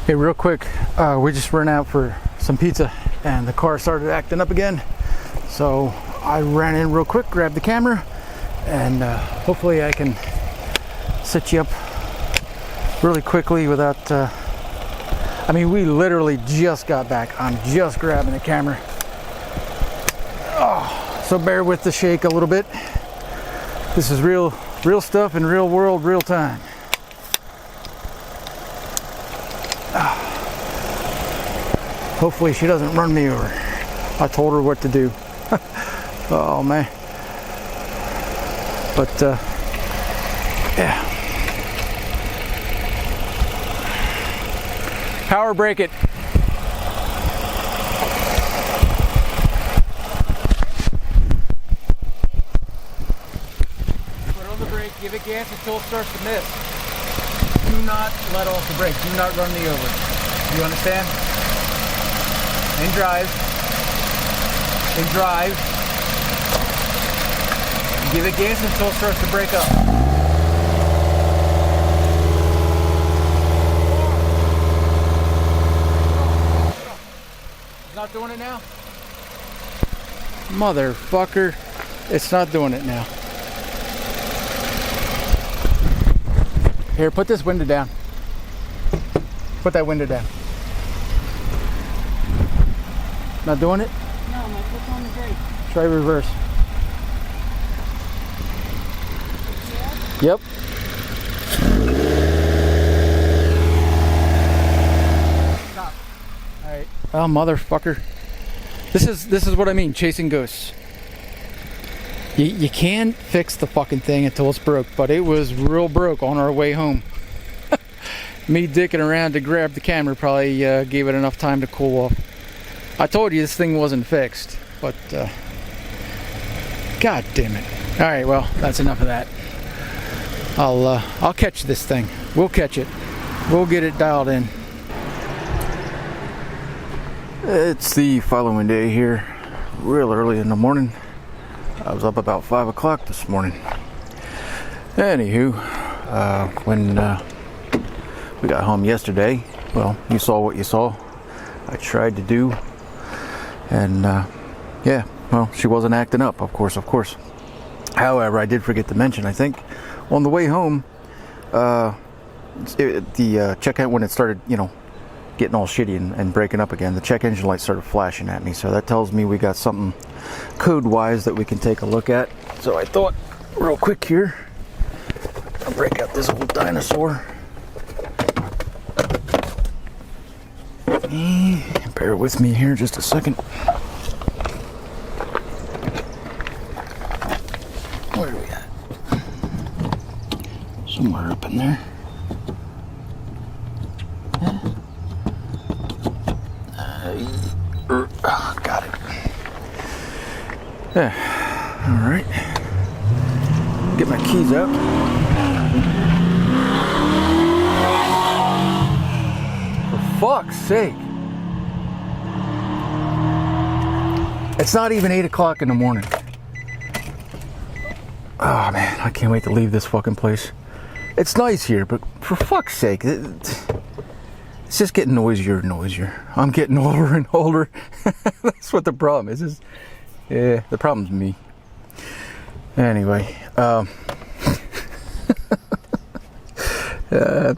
Hey, real quick, we just ran out for some pizza and the car started acting up again. So I ran in real quick, grabbed the camera, and hopefully I can set you up really quickly without, I mean, we literally just got back. I'm just grabbing the camera. Oh, so bear with the shake a little bit. This is real stuff in real world, real time. Hopefully she doesn't run me over. I told her what to do. Oh man. But yeah. Power brake it. Put on the brake, give it gas until it starts to miss. Do not let off the brake. Do not run me over. You understand? And drive. And drive. Give it gas until it starts to break up. It's not doing it now? Motherfucker. It's not doing it now. Here, put this window down. Put that window down. Not doing it? No, my foot's on the brake. Try reverse. Yep. Stop. Alright. Oh, motherfucker. This is what I mean, chasing ghosts. You can fix the fucking thing until it's broke, but it was real broke on our way home. Me dicking around to grab the camera probably gave it enough time to cool off. I told you this thing wasn't fixed, but god damn it. Alright, well, that's enough of that. I'll catch this thing. We'll catch it. We'll get it dialed in. It's the following day here, real early in the morning. I was up about 5 o'clock this morning. Anywho, when we got home yesterday, well, you saw what you saw. I tried to do. And yeah, well, she wasn't acting up, of course. However, I did forget to mention, I think, on the way home, the check engine, when it started, you know, getting all shitty and breaking up again, the check engine light started flashing at me. So that tells me we got something code-wise that we can take a look at. So I thought, real quick here, I'll break out this old dinosaur. Bear with me here just a second. Where are we at? Somewhere up in there. Got it. Yeah. All right. Get my keys out. For fuck's sake. It's not even 8 o'clock in the morning. Oh man, I can't wait to leave this fucking place. It's nice here, but for fuck's sake, it's just getting noisier and noisier. I'm getting older and older. That's what the problem is. Yeah, the problem's me. Anyway, I'm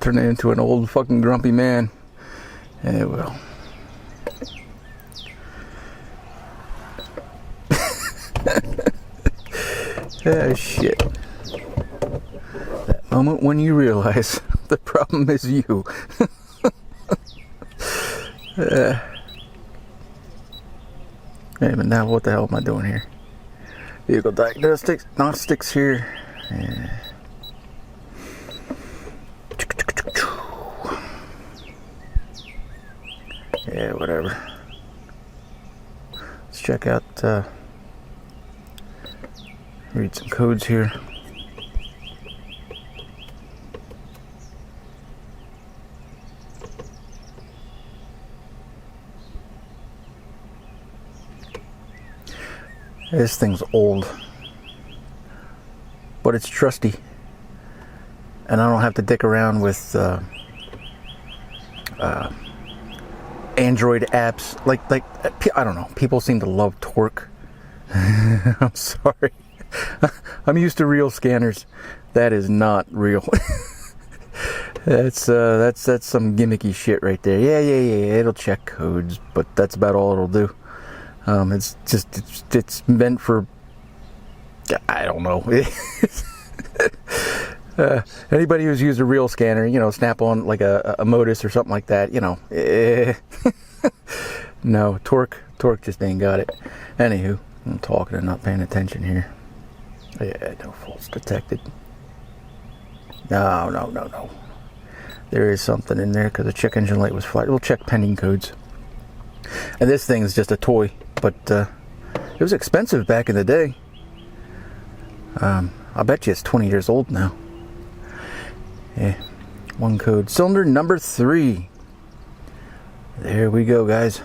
turning into an old fucking grumpy man. Yeah, well. Ah, shit. That moment when you realize the problem is you. Hey, but now what the hell am I doing here? Vehicle diagnostics here. Yeah, whatever. Let's check out, read some codes here. This thing's old, but it's trusty, and I don't have to dick around with Android apps. Like I don't know. People seem to love Torque. I'm sorry. I'm used to real scanners. That is not real. That's some gimmicky shit right there. Yeah. It'll check codes, but that's about all it'll do. It's meant for, I don't know. Anybody who's used a real scanner, snap on like a Modus or something like that, no, Torque just ain't got it. Anywho, I'm talking and not paying attention here. Yeah, no faults detected. No. There is something in there because the check engine light was flat. We'll check pending codes. And this thing is just a toy, but it was expensive back in the day. I bet you it's 20 years old now. Yeah, one code. Cylinder number 3. There we go, guys.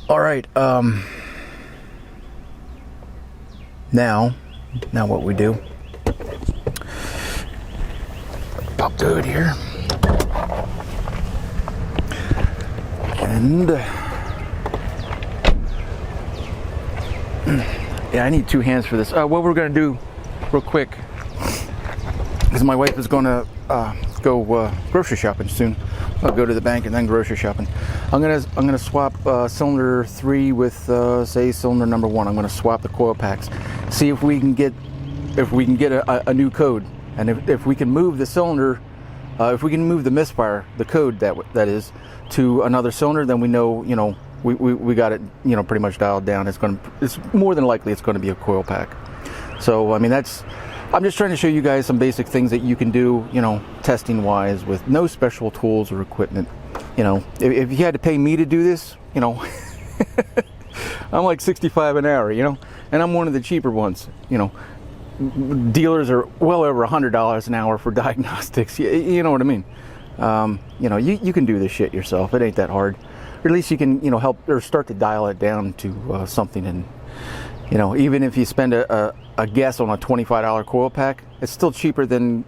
All right. Now what we do? Pop the hood here, and yeah, I need 2 hands for this. What we're gonna do, real quick, because my wife is gonna go grocery shopping soon. I'll go to the bank and then grocery shopping. I'm gonna swap cylinder 3 with say cylinder number 1. I'm gonna swap the coil packs. See if we can get a new code, and if we can move the cylinder, if we can move the Misfire, the code that is, to another cylinder, then we know we got it pretty much dialed down. It's more than likely it's going to be a coil pack. So I mean I'm just trying to show you guys some basic things that you can do, testing wise, with no special tools or equipment. If you had to pay me to do this, I'm like 65 an hour, and I'm one of the cheaper ones. Dealers are well over $100 an hour for diagnostics. You know what I mean? You can do this shit yourself. It ain't that hard. Or at least you can, help or start to dial it down to something. And even if you spend a guess on a $25 coil pack, it's still cheaper than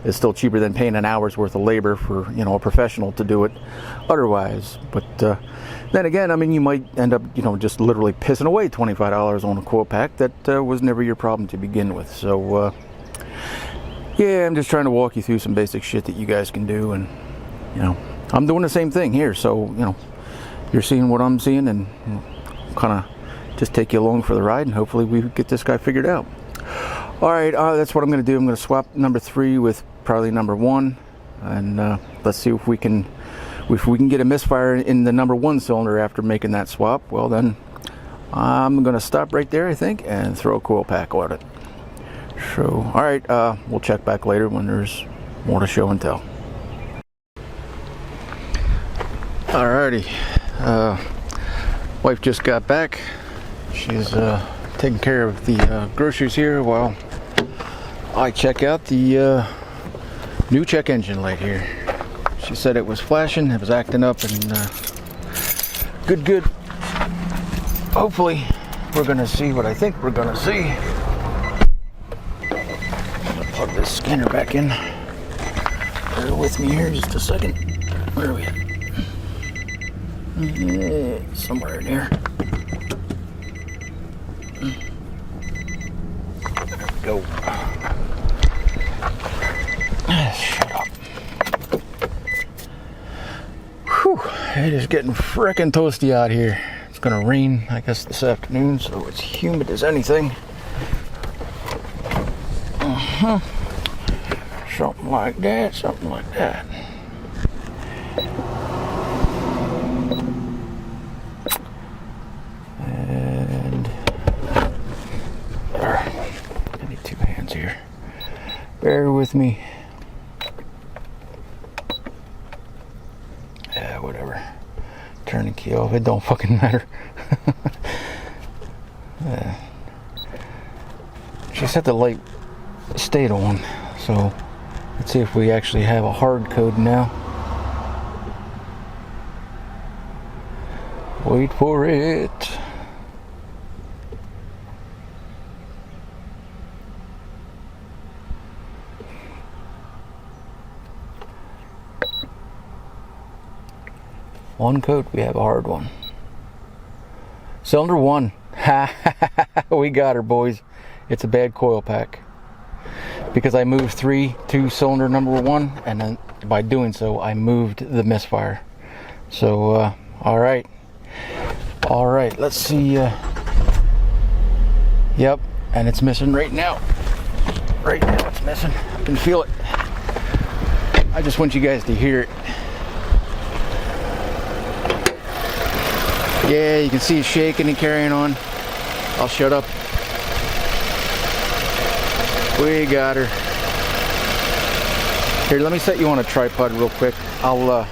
it's still cheaper than paying an hour's worth of labor for a professional to do it otherwise. But then again, I mean, you might end up just literally pissing away $25 on a coil pack that was never your problem to begin with. So yeah, I'm just trying to walk you through some basic shit that you guys can do, and I'm doing the same thing here. So you're seeing what I'm seeing, and kind of just take you along for the ride, and hopefully we get this guy figured out. All right, that's what I'm going to do. I'm going to swap number 3 with probably number 1, and let's see if we can get a Misfire in the number 1 cylinder after making that swap. Well, then I'm going to stop right there, I think, and throw a coil pack on it. So, all right, we'll check back later when there's more to show and tell. Alrighty, wife just got back. She's taking care of the groceries here while I check out the new check engine light here. She said it was flashing, it was acting up, and good. Hopefully we're gonna see what I think we're gonna see. I'm gonna plug this scanner back in. Bear with me here just a second. Where are we at? Somewhere in here. There we go. Shut up. Whew, it is getting frickin' toasty out here. It's gonna rain, I guess, this afternoon, so it's humid as anything. Something like that. And I need 2 hands here. Bear with me. Yeah, whatever. Turn the key off. It don't fucking matter. She said the light stayed on, so let's see if we actually have a hard code now. Wait for it. One code, we have a hard one. Cylinder 1. We got her, boys. It's a bad coil pack. Because I moved 3 to cylinder number 1, and then by doing so, I moved the misfire. So, alright. Alright, let's see. Yep, and it's missing right now. Right now it's missing. I can feel it. I just want you guys to hear it. Yeah, you can see it shaking and carrying on. I'll shut up. We got her. Here, let me set you on a tripod real quick. I'll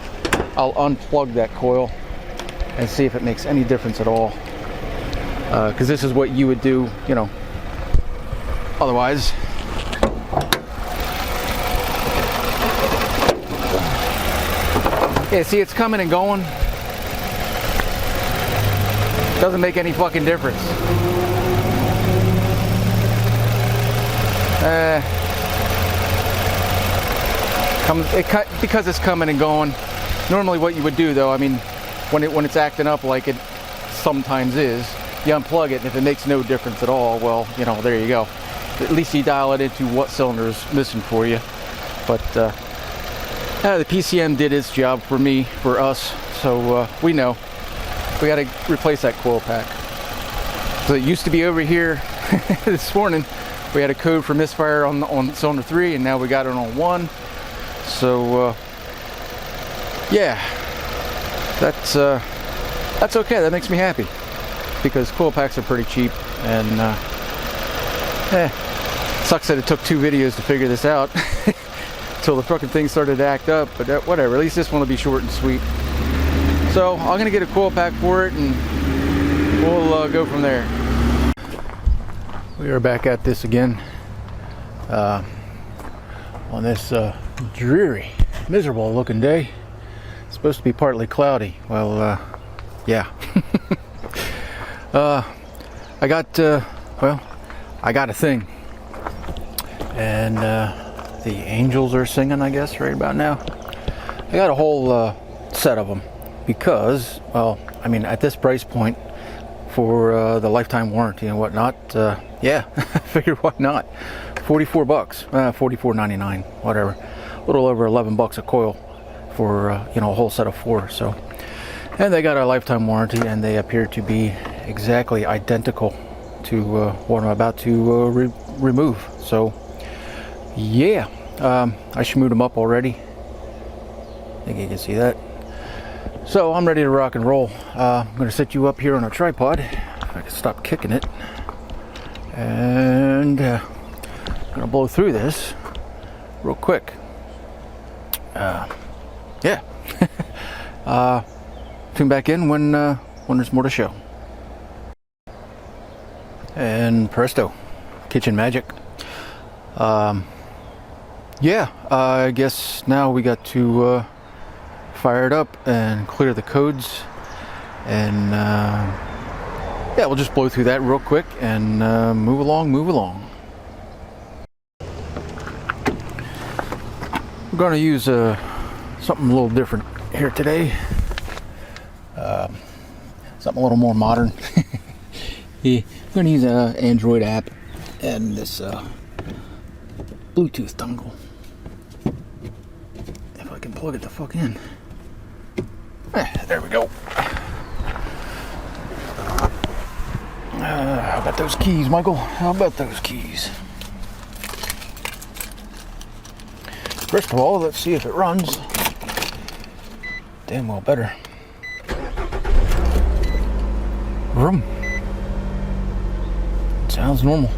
unplug that coil and see if it makes any difference at all. Because this is what you would do, you know, otherwise. Yeah, see, it's coming and going. Doesn't make any fucking difference. Because it's coming and going. Normally what you would do though, I mean, when it's acting up like it sometimes is, you unplug it, and if it makes no difference at all, well, you know, there you go. At least you dial it into what cylinder is missing for you. But the PCM did its job for me, for us, so we know. We got to replace that coil pack. So it used to be over here. This morning we had a code for misfire on cylinder 3, and now we got it on 1. So yeah, that's okay. That makes me happy, because coil packs are pretty cheap, and sucks that it took 2 videos to figure this out until the fucking thing started to act up, but whatever, at least this one will be short and sweet. So I'm gonna get a coil pack for it, and we'll go from there. We are back at this again on this dreary, miserable looking day. It's supposed to be partly cloudy. Well, yeah. I got a thing, and the angels are singing, I guess, right about now. I got a whole set of them because, well, I mean, at this price point for the lifetime warranty and whatnot, yeah, I figured why not. $44, $44.99, whatever. A little over $11 a coil for you know, a whole set of 4. So, and they got a lifetime warranty, and they appear to be exactly identical to what I'm about to remove. So yeah, I schmoed them up already. I think you can see that. So I'm ready to rock and roll. I'm going to set you up here on a tripod, if I can stop kicking it, and I'm going to blow through this real quick. Yeah. Tune back in when there's more to show. And presto, kitchen magic. Yeah, I guess now we got to fire it up and clear the codes, and yeah, we'll just blow through that real quick and move along. We're going to use something a little different here today. Something a little more modern. Yeah, I'm going to use an Android app and this Bluetooth dongle. If I can plug it the fuck in. There we go. How about those keys, Michael? How about those keys? First of all, let's see if it runs. Damn well better. Vroom. Sounds normal.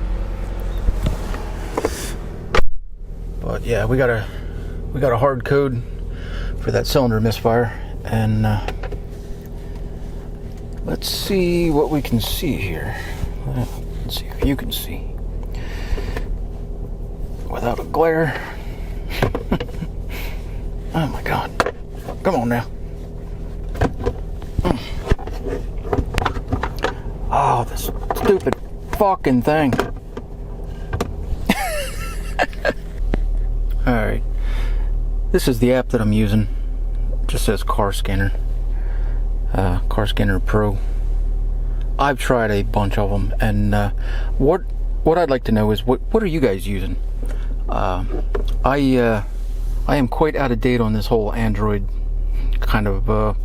But yeah, we got a hard code for that cylinder misfire, and let's see what we can see here. Let's see if you can see without a glare. Oh my god, come on now. Oh, this stupid fucking thing. Alright, this is the app that I'm using. It just says car scanner. Car Scanner Pro. I've tried a bunch of them, and what I'd like to know is what are you guys using? I am quite out of date on this whole Android kind of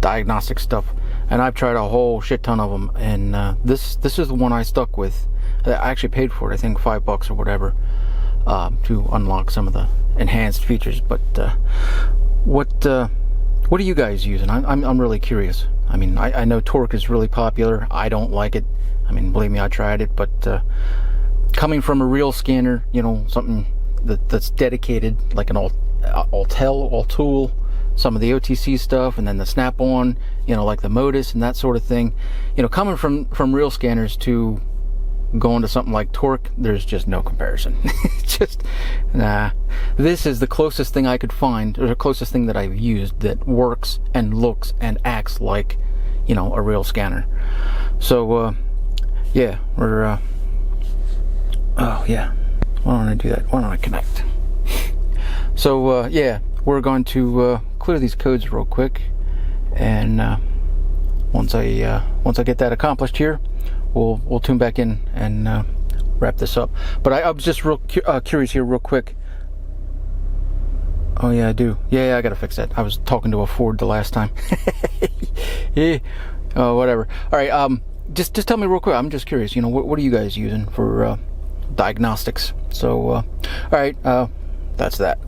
diagnostic stuff, and I've tried a whole shit ton of them, and this is the one I stuck with. I actually paid for it, I think $5 or whatever, to unlock some of the enhanced features. But what are you guys using? I'm really curious. I mean, I know Torque is really popular. I don't like it. I mean, believe me, I tried it, but coming from a real scanner, you know, something that's dedicated, like an Altool, some of the OTC stuff, and then the Snap-on, you know, like the Modus and that sort of thing. You know, coming from real scanners to going to something like Torque, there's just no comparison. Just, nah. This is the closest thing I could find, or the closest thing that I've used that works and looks and acts like, you know, a real scanner. So, yeah, we're, oh, yeah. Why don't I do that? Why don't I connect? So, yeah, we're going to clear these codes real quick, and once I get that accomplished here, we'll tune back in and wrap this up. But I was just real curious here, real quick. Oh yeah, I do. Yeah, I gotta fix that. I was talking to a Ford the last time. Yeah. Oh, whatever. All right. Just tell me real quick. I'm just curious. You know, what are you guys using for diagnostics? So, all right. That's that.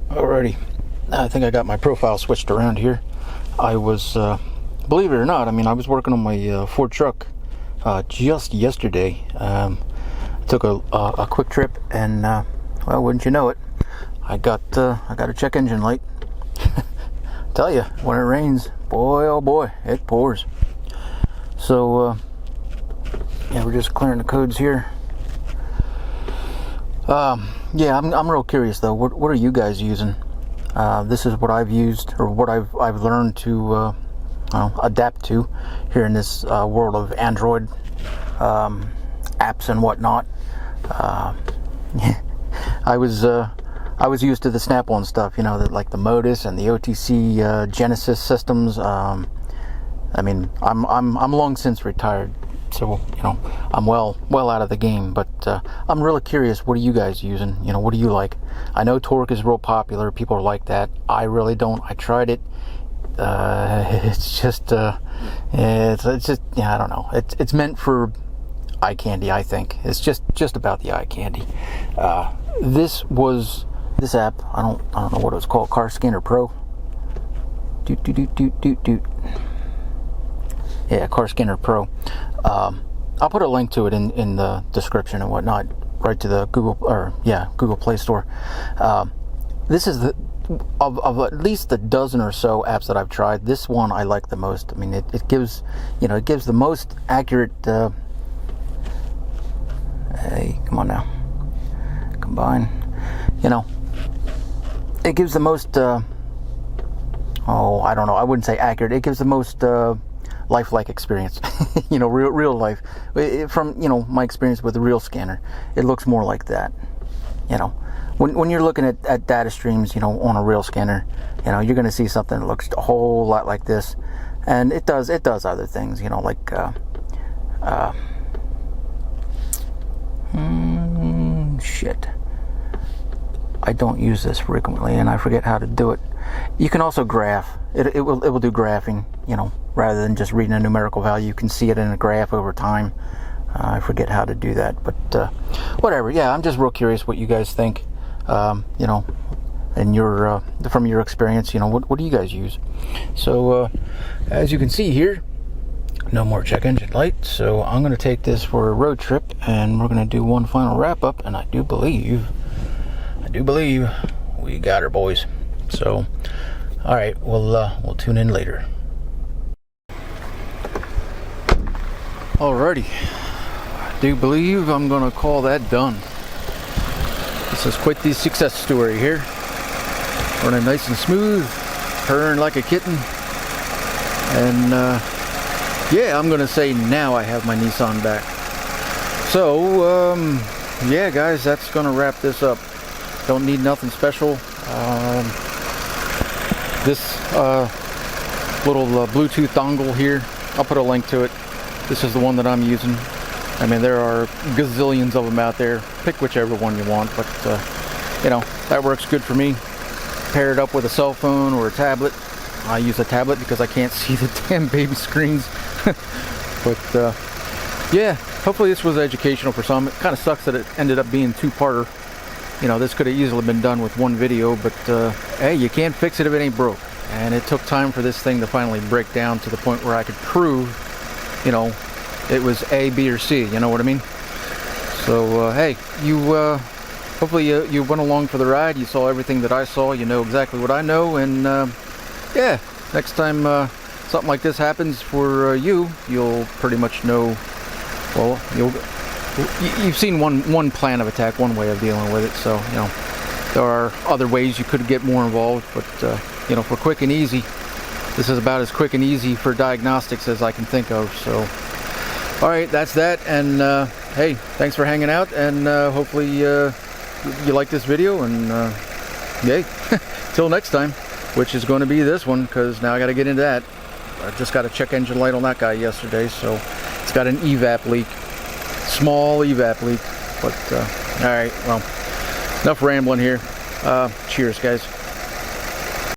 Alrighty. I think I got my profile switched around here. I was, believe it or not, I mean, I was working on my Ford truck just yesterday. I took a quick trip, and well, wouldn't you know it, I got a check engine light. Tell you, when it rains, boy oh boy, it pours. So yeah, we're just clearing the codes here. Yeah, I'm real curious though. What are you guys using? This is what I've used, or what I've learned to adapt to here in this world of Android apps and whatnot. I was used to the Snap-on stuff, you know, like the Modus and the OTC Genesis systems. I mean, I'm long since retired, so you know, I'm well out of the game. But I'm really curious. What are you guys using? You know, what do you like? I know Torque is real popular. People are like that. I really don't. I tried it. It's just it's just, yeah, I don't know. It's meant for eye candy. I think it's just about the eye candy. This app, I don't know what it was called. Car Scanner Pro. Yeah, Car Scanner Pro. I'll put a link to it in the description and whatnot, right to the Google Play Store. This is of at least a dozen or so apps that I've tried. This one I like the most. I mean, it gives the most accurate. Hey, come on now, combine. You know, it gives the most. I don't know. I wouldn't say accurate. It gives the most lifelike experience. You know, real life. From, you know, my experience with the real scanner, it looks more like that. You know, when you're looking at data streams, you know, on a real scanner, you know, you're going to see something that looks a whole lot like this, and it does other things. You know, like shit. I don't use this frequently, and I forget how to do it. You can also graph. It will do graphing, you know, rather than just reading a numerical value. You can see it in a graph over time. I forget how to do that, but whatever. Yeah, I'm just real curious what you guys think. You know, and from your experience, you know, what do you guys use? So as you can see here, no more check engine light. So I'm going to take this for a road trip, and we're going to do one final wrap up. And I do believe we got her, boys. So, all right, we'll tune in later. Alrighty, I do believe I'm gonna call that done. This is quite the success story here. Running nice and smooth, purring like a kitten, and yeah, I'm gonna say now I have my Nissan back. So, yeah, guys, that's gonna wrap this up. Don't need nothing special. This little Bluetooth dongle here. I'll put a link to it. This is the one that I'm using. I mean, there are gazillions of them out there. Pick whichever one you want, but you know, that works good for me. Pair it up with a cell phone or a tablet. I use a tablet because I can't see the damn baby screens. But yeah, hopefully this was educational for some. It kind of sucks that it ended up being two-parter. You know, this could have easily been done with one video, but hey, you can't fix it if it ain't broke. And it took time for this thing to finally break down to the point where I could prove, you know, it was A, B, or C. You know what I mean? So hey, you hopefully you went along for the ride. You saw everything that I saw. You know exactly what I know, and yeah, next time something like this happens for you, you'll pretty much know. Well, you've seen one plan of attack, one way of dealing with it. So you know there are other ways you could get more involved, but you know, for quick and easy, this is about as quick and easy for diagnostics as I can think of. So all right, that's that, and hey, thanks for hanging out, and hopefully you like this video, and yay, till next time, which is going to be this one, because now I got to get into that. I just got a check engine light on that guy yesterday, so it's got an evap leak, small evap leak, but all right, well, enough rambling here. Cheers, guys.